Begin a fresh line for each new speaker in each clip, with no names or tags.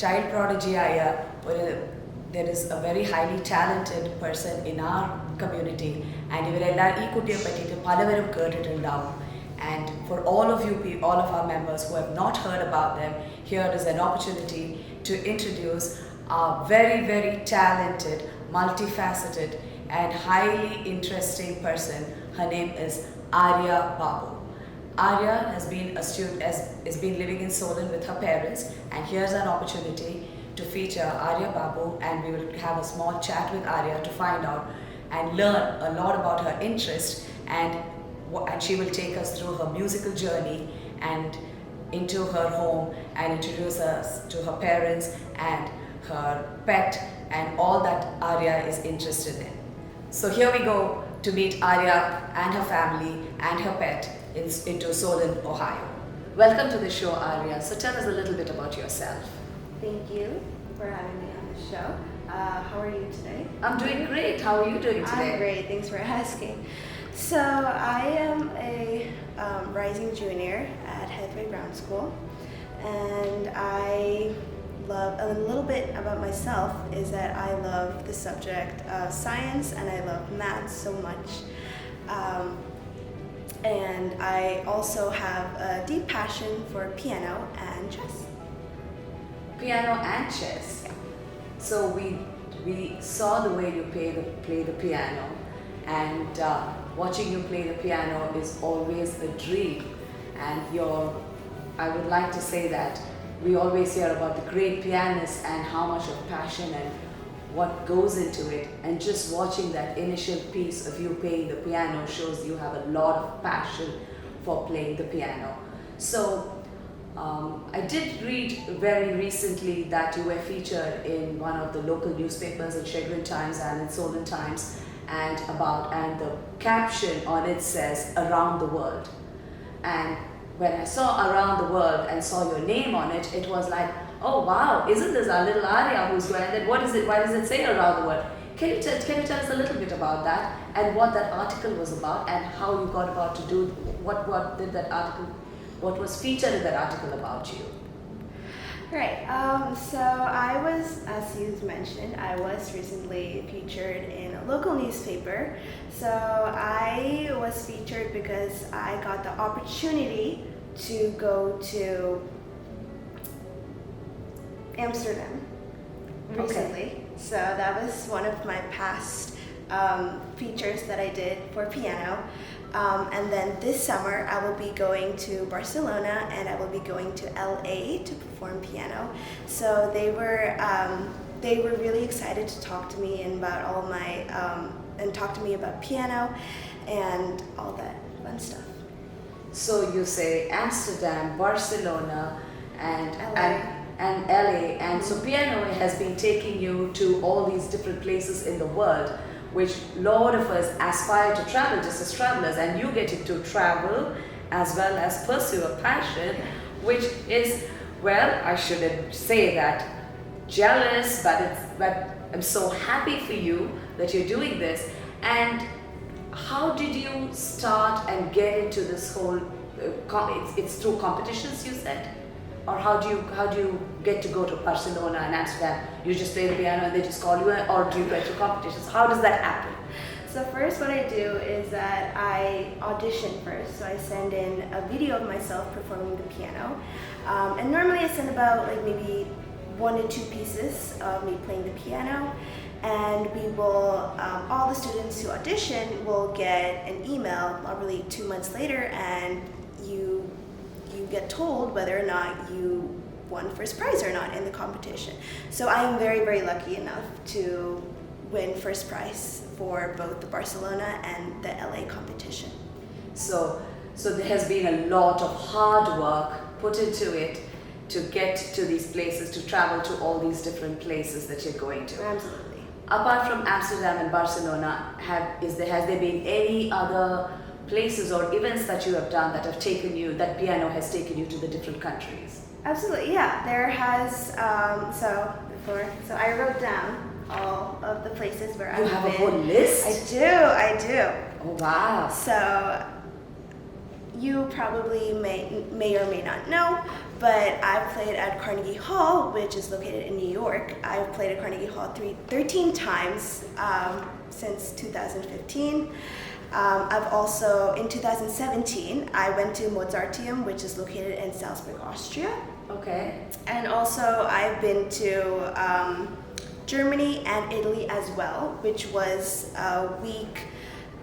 child prodigy ആയ ഒരു there is a very highly talented person in our community and ഇവരെല്ലാം ഈ കുട്ടിയെ പറ്റിയിട്ട് പലവരും കേട്ടിട്ടുണ്ടാവും. And for all of you, all of our members who have not heard about them, here is an opportunity to introduce our very, very talented, multifaceted and highly interesting person. Her name is Arya Babu. Arya has been a student, has been living in Solon with her parents, and here's an opportunity to feature Arya Babu, and we will have a small chat with Arya to find out and learn a lot about her interest, and she will take us through her musical journey and into her home and introduce us to her parents and her pet and all that Arya is interested in. So here we go to meet Arya and her family and her pet into Solon, Ohio. Welcome to the show, Arya. So tell us a little bit about yourself.
Thank you for having me on the show. How are you today?
I'm doing great. How are you doing today?
I'm great. Thanks for asking. So I am a rising junior at Headway Brown School, and I love a little bit about myself is that I love the subject of science and I love math so much. And I also have a deep passion for piano and chess.
Piano and chess. So we saw the way you play the piano, and watching you play the piano is always a dream. And I would like to say that we always hear about the great pianists and how much of passion and what goes into it. And just watching that initial piece of you playing the piano shows you have a lot of passion for playing the piano. So I did read very recently that you were featured in one of the local newspapers in Chagrin Times and in Solon Times, and the caption on it says "Around the World." And when I saw "Around the World" and saw your name on it, it was like, oh wow, isn't this our little Arya who's going? And then what is it? Why does it say "Around the World"? Can you tell us a little bit about that and what that article was about and how you got about to do what was featured in that article about you?
Right. So I was, as you mentioned, I was recently featured in a local newspaper. So I was featured because I got the opportunity to go to Amsterdam recently.
Okay.
So that was one of my past features that I did for piano. And then this summer I will be going to Barcelona and I will be going to LA to perform piano. So they were really excited to talk to me and about all my and talk to me about piano and all that fun stuff.
So you say Amsterdam, Barcelona, and
LA.
and LA, and so piano has been taking you to all these different places in the world, which a lot of us aspire to travel just as travelers, and you get to travel as well as pursue a passion, which is, well, I shouldn't say that jealous, but I'm so happy for you that you're doing this. And how did you start and get into this whole? It's through competitions, you said, or how do you get to go to Barcelona and Amsterdam? You just play the piano and they just call you, or do you go to competitions? How does that happen?
So first what I do is that I audition first. So I send in a video of myself performing the piano. And normally I send about like maybe 1 to 2 pieces of me playing the piano. And we will, all the students who audition will get an email probably 2 months later, and you get told whether or not you won first prize or not in the competition. So I am very, very lucky enough to win first prize for both the Barcelona and the LA competition.
So there has been a lot of hard work put into it to get to these places, to travel to all these different places that you're going to.
Absolutely.
Apart from Amsterdam and Barcelona, has there been any other places or events that you have done that piano has taken you to the different countries?
Absolutely, yeah. There has, so I wrote down all of the places where I've been.
You have a whole list?
I do.
Oh wow.
So you probably may or may not know, but I've played at Carnegie Hall, which is located in New York. I've played at Carnegie Hall 13 times since 2015. I've also, in 2017, I went to Mozarteum, which is located in Salzburg, Austria.
Okay.
And also I've been to Germany and Italy as well, which was a week.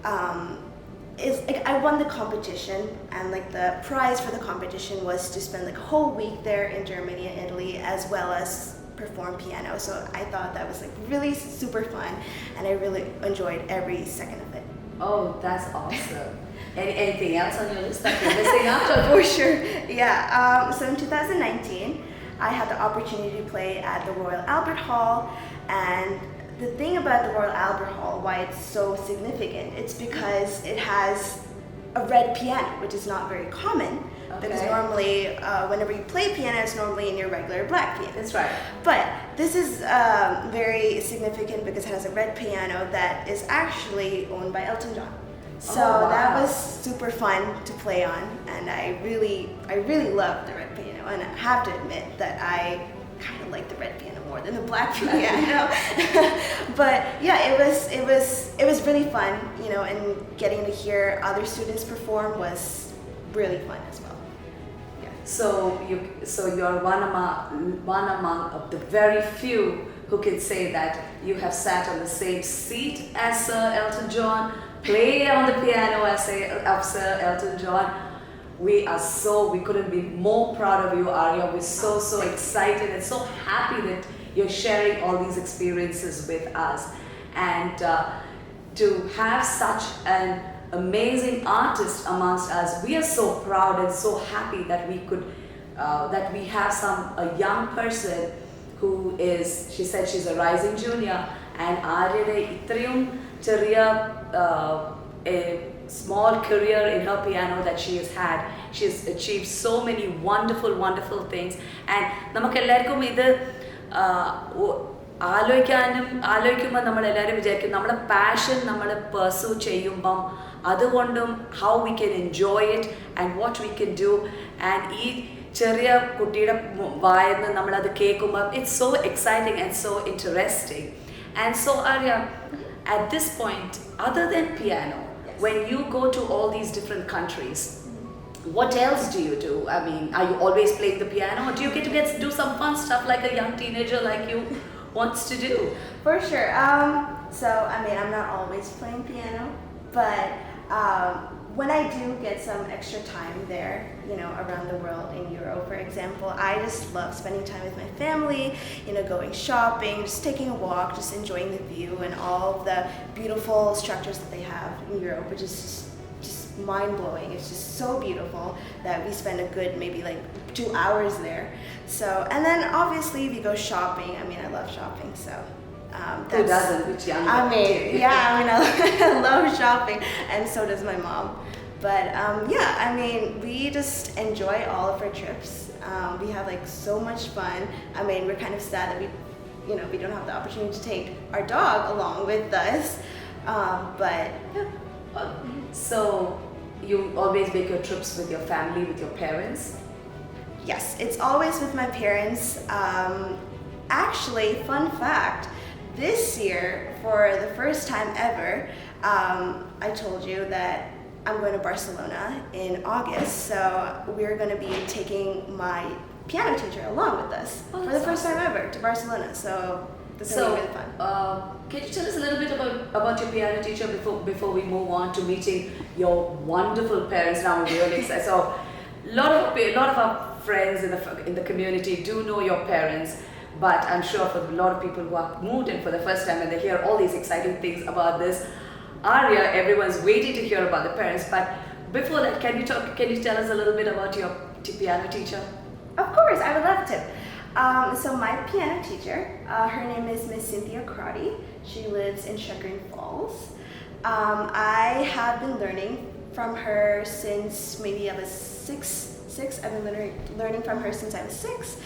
I won the competition, and like the prize for the competition was to spend like a whole week there in Germany and Italy, as well as perform piano. So I thought that was like really super fun, and I really enjoyed every second of it.
Oh, that's awesome. Anything else on your list that you're missing out?
For sure, yeah. So in 2019, I had the opportunity to play at the Royal Albert Hall, and the thing about the Royal Albert Hall, why it's so significant, it's because it has a red piano, which is not very common.
Okay.
Because normally, whenever you play piano, it's normally in your regular black piano.
That's right.
But this is very significant because it has a red piano that is actually owned by Elton John. So
wow.
That was super fun to play on, and I really loved the red piano. And I have to admit that I kind of like the red piano more than the black piano. But yeah, it was really fun, you know, and getting to hear other students perform was really fun as well. Yeah.
So you're one among of the very few who can say that you have sat on the same seat as Sir Elton John, played on the piano as Sir Elton John. We couldn't be more proud of you, Arya. We're so excited and so happy that you're sharing all these experiences with us. And to have such an amazing artist amongst us, we are so proud and so happy that we could, that we have a young person who is, she said she's a rising junior, and Arya itriyum cheriya a small career in her piano that she has had. She has achieved so many wonderful things, and നമുക്കെല്ലാവർക്കും ഇത് ആലോചിക്കുമ്പോൾ നമ്മളെല്ലാവരും വിചാരിക്കും നമ്മുടെ passion നമ്മൾ pursue ചെയ്യുമ്പം അതുകൊണ്ടും how we can enjoy it and what we can do, and ഈ ചെറിയ കുട്ടിയുടെ വായെന്ന് നമ്മളത് കേൾക്കുമ്പോൾ it's so exciting and so interesting. And so Arya, at this point, other than piano, when you go to all these different countries, what else do you do? I mean, are you always playing the piano, or do you get to do some fun stuff like a young teenager like you wants to do?
For sure. So, I mean, I'm not always playing piano, but when I do get some extra time there, you know, around the world, in Europe, for example, I just love spending time with my family, you know, going shopping, just taking a walk, just enjoying the view and all of the beautiful structures that they have in Europe, which is just mind-blowing. It's just so beautiful that we spend a good maybe like 2 hours there. So, and then obviously we go shopping. I mean, I love shopping, so
Who doesn't? Which young
I mean, yeah, I mean, I love shopping, and so does my mom. But yeah, I mean, we just enjoy all of our trips. We have like so much fun. I mean, we're kind of sad that we don't have the opportunity to take our dog along with us. But yeah.
So you always make your trips with your family, with your parents?
Yes, it's always with my parents. Actually, fun fact, this year, for the first time ever, I told you that I'm going to Barcelona in August, so we're going to be taking my piano teacher along with us for the first time ever to Barcelona. So that's going to be really fun.
Can you tell us a little bit about your piano teacher before we move on to meeting your wonderful parents? Now we're really excited. So a lot of our friends in the community do know your parents, but I'm sure for a lot of people who are moved in for the first time and they hear all these exciting things about this, Arya, everyone's waiting to hear about the parents. But before that, can you tell us a little bit about your piano teacher?
Of course, I would love to. So my piano teacher, her name is Miss Cynthia Crotty. She lives in Chagrin Falls. I have been learning from her since maybe I was six. I've been learning from her since I was 6.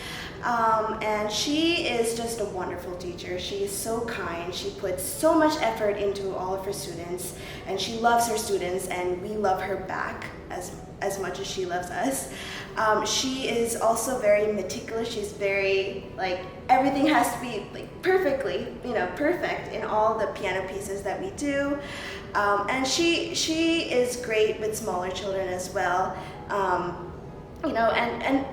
And she is just a wonderful teacher. She is so kind. She puts so much effort into all of her students, and she loves her students, and we love her back as much as she loves us. She is also very meticulous. She's very, like, everything has to be like perfectly, perfect in all the piano pieces that we do. And she is great with smaller children as well. And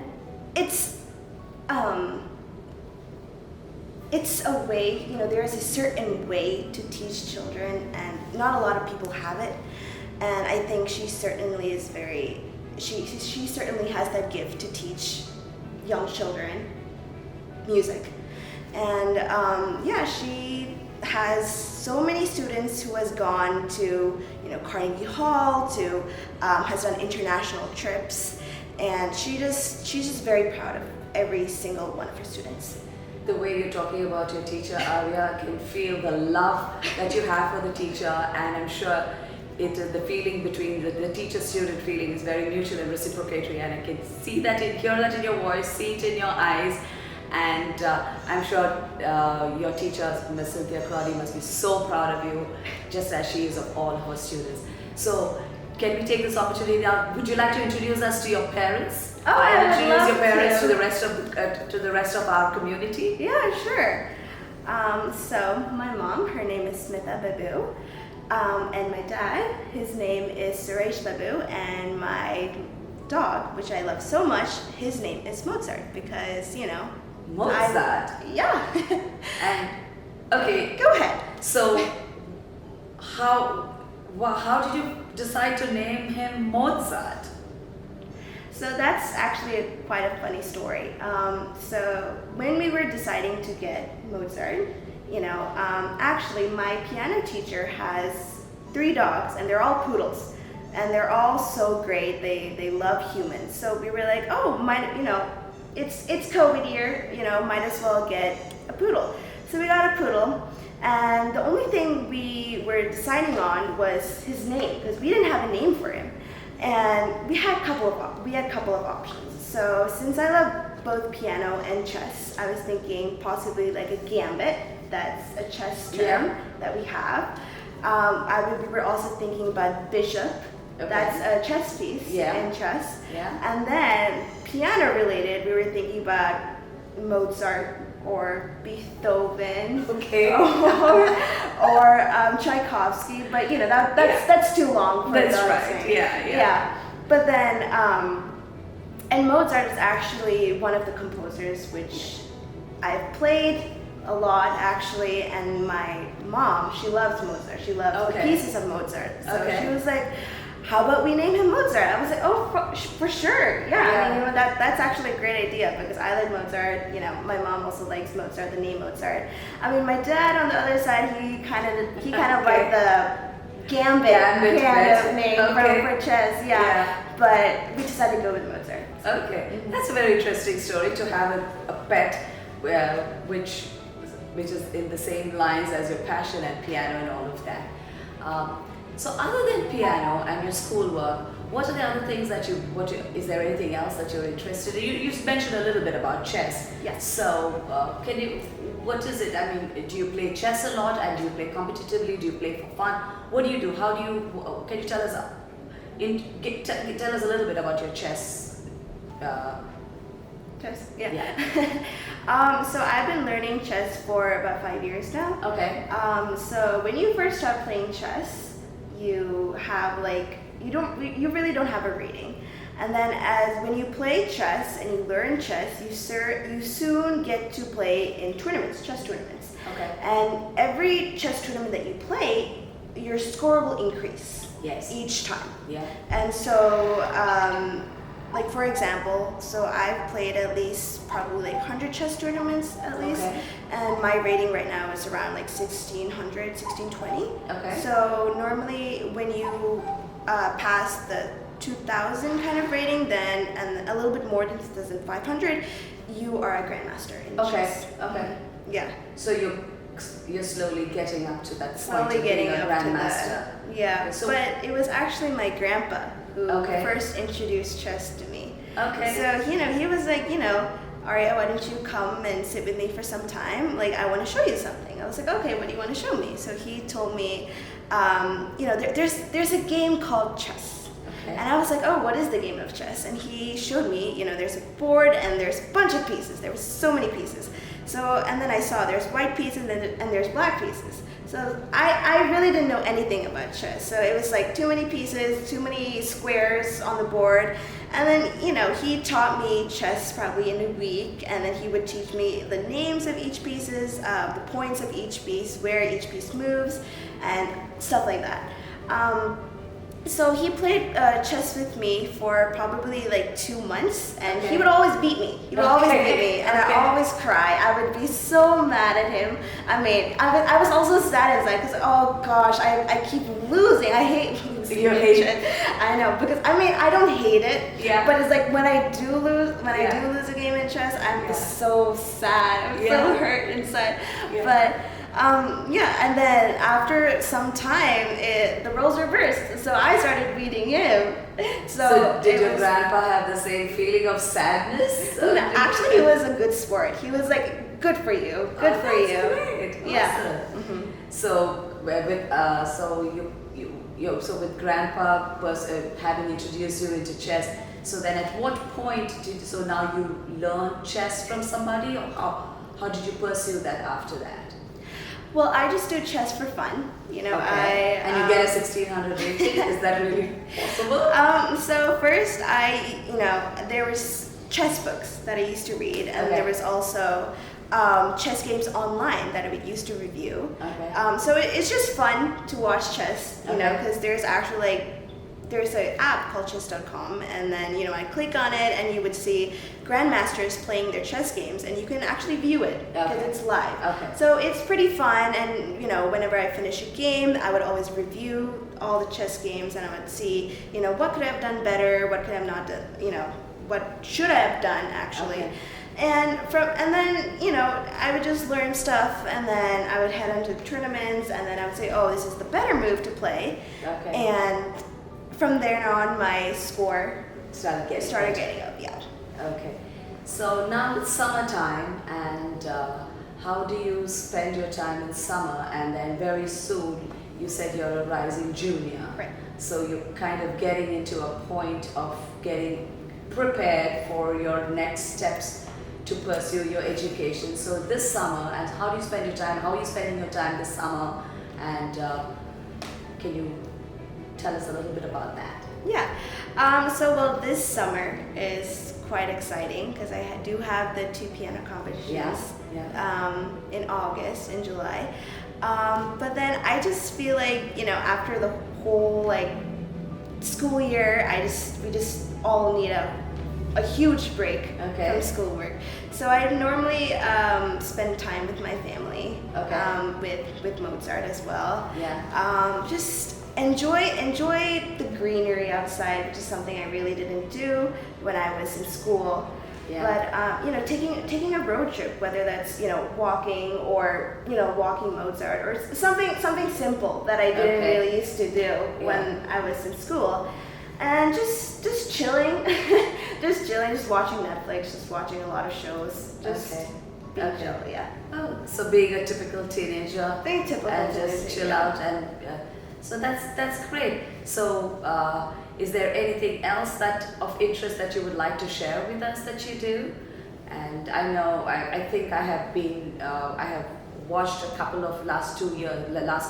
it's a way, there is a certain way to teach children, and not a lot of people have it. And I think she certainly is she certainly has that gift to teach young children music. And she has so many students who has gone to, Carnegie Hall, has done international trips, and she's just very proud of every single one of her students.
The way you're talking about your teacher, Arya, I can feel the love that you have for the teacher, and I'm sure the feeling between the teacher-student feeling is very mutual and reciprocatory, and I can hear that in your voice, see it in your eyes, and I'm sure your teacher, Ms. Cynthia Crowdy, must be so proud of you, just as she is of all her students. So, can we take this opportunity now? Would you like to introduce us to your parents?
Oh, I would
introduce
love
your parents
to.
to the rest of our community.
Yeah, sure. So my mom, her name is Smitha Babu, and my dad, his name is Suresh Babu, and my dog, which I love so much, his name is Mozart, because
Mozart.
Yeah.
And okay,
Go ahead.
so how did you decide to name him Mozart?
So that's actually quite a funny story. So when we were deciding to get Mozart, actually my piano teacher has 3 dogs, and they're all poodles, and they're all so great. They love humans. So we were like, it's COVID year, might as well get a poodle. So we got a poodle, and the only thing we were deciding on was his name, because we didn't have a name for him. And we had a couple of options. So since I love both piano and chess, I was thinking possibly like a gambit. That's a chess term that we have. We were also thinking about bishop.
Okay.
That's a chess piece in chess.
Yeah.
And then piano related, we were thinking about Mozart or Beethoven.
Okay.
Or Tchaikovsky, but that's too long for
That's
those
right.
things. Yeah. But then, and Mozart is actually one of the composers which I've played a lot actually, and my mom, she loves Mozart. She loves the pieces of Mozart. So she was like, how about we name him Mozart? I was like, oh, for sure. Yeah. I mean, that's actually a great idea, because I like Mozart. My mom also likes Mozart, the name Mozart. I mean, my dad on the other side, he kind of liked the gambit kind of name for chess. Yeah. But we decided to go with Mozart.
Okay, that's a very interesting story, to have a pet which is in the same lines as your passion and piano and all of that. So other than piano and your schoolwork, what are the other things that is there anything else that you're interested in? You mentioned a little bit about chess.
Yes.
So what is it? I mean, do you play chess a lot, and do you play competitively? Do you play for fun? What do you do? Can you tell us, tell us a little bit about your chess?
Chess? Yeah. So I've been learning chess for about 5 years now.
Okay.
So when you first start playing chess, you have you really don't have a rating. And then when you play chess and you learn chess, you soon get to play in chess tournaments.
Okay.
And every chess tournament that you play, your score will increase.
Yes.
Each time.
Yeah.
And so, for example, so I've played at least probably 100 chess tournaments at least, and my rating right now is around 1600, 1620.
Okay.
So normally when you pass the 2000 kind of rating, then and a little bit more than 2500, you are a grandmaster in chess.
Okay.
Yeah.
So you're slowly getting up to that
Slowly
point of
getting
being a
up
grandmaster.
to that. Yeah.
So,
but it was actually my grandpa who
Okay.
first introduced chess to me.
Okay.
So he was like, Arya, why don't you come and sit with me for some time? Like, I want to show you something. I was like, okay, what do you want to show me? So he told me, there's a game called chess.
Okay.
And I was like, oh, what is the game of chess? And he showed me, there's a board and there's a bunch of pieces. There were so many pieces. So, and then I saw there's white pieces and there's black pieces. So I really didn't know anything about chess. So it was like too many pieces, too many squares on the board. And then, he taught me chess probably in a week, and then he would teach me the names of each pieces, the points of each piece, where each piece moves, and stuff like that. So he played chess with me for probably like 2 months, and he would always beat me. He would always beat me, and I always cry. I would be so mad at him. I mean, I was also sad inside because, oh gosh, I keep losing. I hate losing.
You hate it?
I know, because I don't hate it.
Yeah.
But it's like when I do lose a game in chess, I'm just so sad. I'm so hurt inside.
Yeah.
But. And then after some time, the roles reversed. So I started beating him.
So did your grandpa have the same feeling of sadness?
No, actually, he was a good sport. He was like, good for you, good for you.
Great.
Yeah.
Awesome. Mm-hmm. So with grandpa having introduced you into chess. So then, at what point now you learn chess from somebody, or how did you pursue that after that?
Well, I just do chess for fun, And you
get a 1600 rating. Is that really possible?
So first, there was chess books that I used to read, and there was also chess games online that I would used to review.
Okay.
So it's just fun to watch chess, because there's actually there's an app called chess.com, and then I click on it, and you would see grandmasters playing their chess games, and you can actually view it because it's live.
Okay.
So it's pretty fun, and whenever I finish a game, I would always review all the chess games, and I would see what could I have done better, what could I have not done, what should I have done actually.
Okay.
And then I would just learn stuff, and then I would head into tournaments, and then I would say, oh, this is the better move to play.
Okay.
And from there on, my score
started
getting up. Yeah.
Okay. So now it's summertime, and how do you spend your time in summer? And then very soon, you said you're a rising junior.
Right.
So you're kind of getting into a point of getting prepared for your next steps to pursue your education. So this summer, and how do you spend your time? How are you spending your time this summer? And can you tell us a little bit about that?
Yeah. This summer is quite exciting because I do have the 2 piano competitions in August, in July. But then I just feel like, after the whole school year, we just all need a huge break from schoolwork. So I normally spend time with my family, with Mozart as well.
Yeah.
Just enjoy the greenery outside, which is something I really didn't do when I was in school.
Yeah.
But taking a road trip, whether that's walking or walking Mozart or something simple that I didn't really used to do when I was in school, and just chilling, just watching Netflix, just watching a lot of shows, being chill. Yeah.
Oh, so being a typical teenager,
Being typical
and just
teenager,
chill out and. So that's great. So is there anything else that of interest that you would like to share with us that you do? And I know I think I have been I have watched the last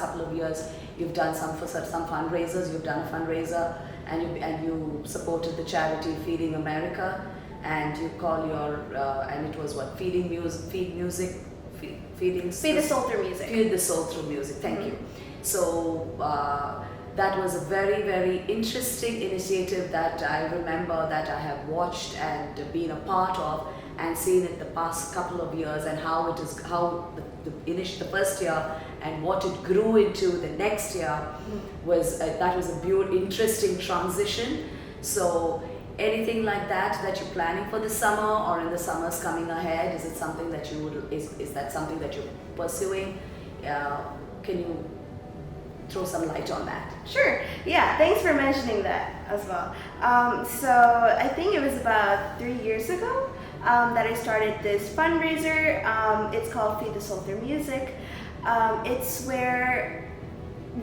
couple of years. You've done some fundraisers. You've done a fundraiser, and you supported the charity Feeding America, and you call your and it was what Feed the Soul Through Music. Feed the Soul Through Music. Thank you. So that was a very, very interesting initiative that I remember that I have watched and been a part of and seen it the past couple of years, and how the first year and what it grew into the next year was a interesting transition. So anything like that you're planning for the summer or in the summers coming ahead? Is it something that is that something that you're pursuing? Can you throw some light on that?
Sure. Yeah, thanks for mentioning that as well. So I think it was about 3 years ago. that I started this fundraiser. It's called Feed the Soul Through Music. It's where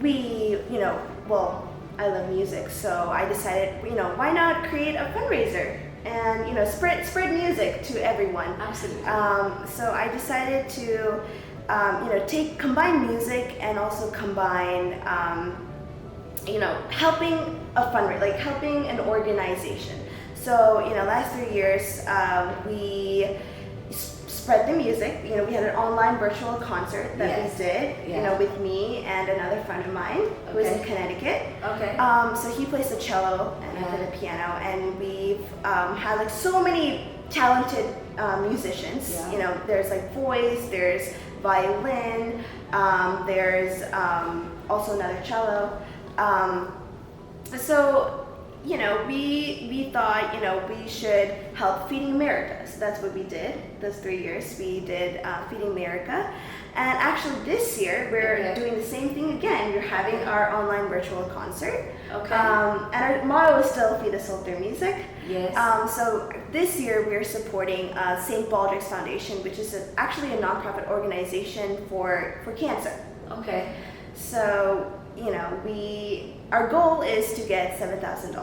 we, I love music, so I decided, why not create a fundraiser and spread music to everyone.
Absolutely.
So I decided to combine music and also combine helping a fundraiser, like helping an organization. So last 3 years we spread the music. We had an online virtual concert that we did, with me and another friend of mine who is in Connecticut.
Okay.
So he plays the cello and I play the piano, and we've had like so many talented musicians. There's like voice, there's violin, there's also another cello. So we thought, we should help Feeding America. So that's what we did those 3 years. We did Feeding America. And actually this year, we're doing the same thing again. We're having our online virtual concert.
Okay.
And our motto is still Feed the Soul Through Music.
Yes.
So this year, we're supporting St. Baldrick's Foundation, which is actually a nonprofit organization for cancer.
Okay.
So, our goal is to get $7,000.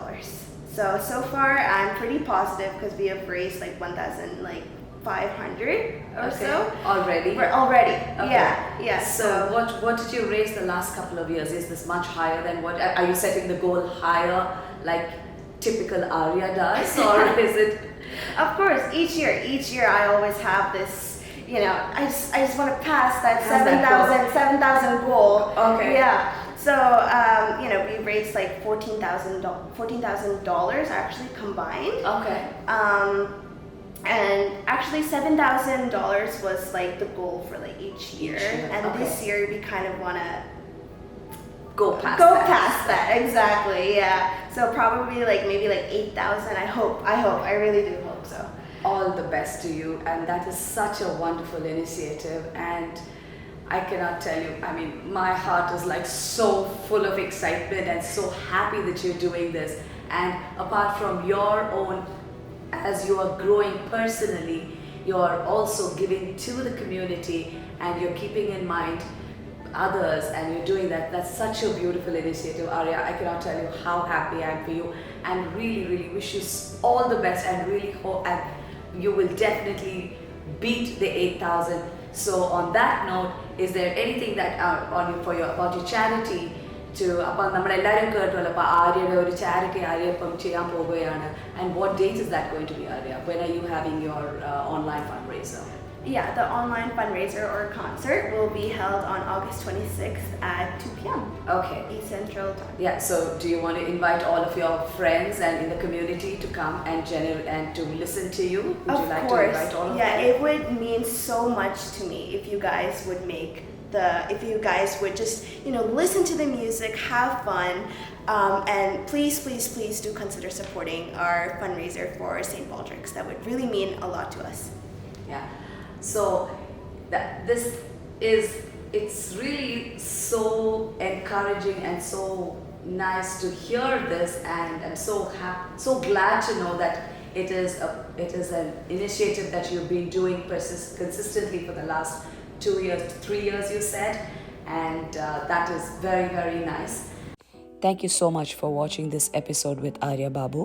So far I'm pretty positive because we have raised like 1,500 or so.
Already?
We're already.
Okay.
Yeah.
So what did you raise the last couple of years? Is this much higher than what? Are you setting the goal higher like typical Arya does, or is it?
Of course, each year I always have this, I just want to pass that 7,000 goal.
Okay.
Yeah. So, we raised like $14,000 actually combined.
Okay.
And actually $7,000 was like the goal for like each year. And this year we kind of want to
go past
that. Exactly. Yeah. So probably maybe 8,000. I hope. I really do hope so.
All the best to you, and that is such a wonderful initiative, and I cannot tell you, my heart is like so full of excitement and so happy that you're doing this. And apart from your own, as you are growing personally, you're also giving to the community and you're keeping in mind others, and you're doing that. That's such a beautiful initiative, Arya. I cannot tell you how happy I am for you, and really, really wish you all the best, and really hope and you will definitely beat the 8,000. So on that note, is there anything that about your charity to upon നമ്മളെല്ലാവരും കേട്ടല്ലോ അപ്പോൾ ആര്യയുടെ ഒരു charity Arya ഇപ്പം ചെയ്യാൻ പോവുകയാണ്, and what date is that going to be, Arya? When are you having your online fundraiser?
Yeah, the online fundraiser or concert will be held on August 26th at 2 p.m.
Okay.
East Central Time.
Yeah, so do you want to invite all of your friends and in the community to come and to listen to you? Would you like to invite all of them?
Yeah, it would mean so much to me if you guys would just, listen to the music, have fun, and please do consider supporting our fundraiser for St. Baldrick's. That would really mean a lot to us.
Yeah. So it's really so encouraging and so nice to hear this, and I'm so glad to know that it is an initiative that you've been doing consistently for the last 2 years, 3 years you said, and that is very, very nice. Thank you so much for watching this episode with Arya Babu.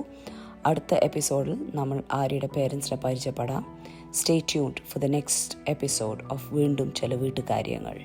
അടുത്ത എപ്പിസോഡിൽ നമ്മൾ ആര്യയുടെ പേരൻസിനെ പരിചയപ്പെടാം. Stay tuned for the next episode of വീണ്ടും ചില വീട്ടുകാര്യങ്ങൾ.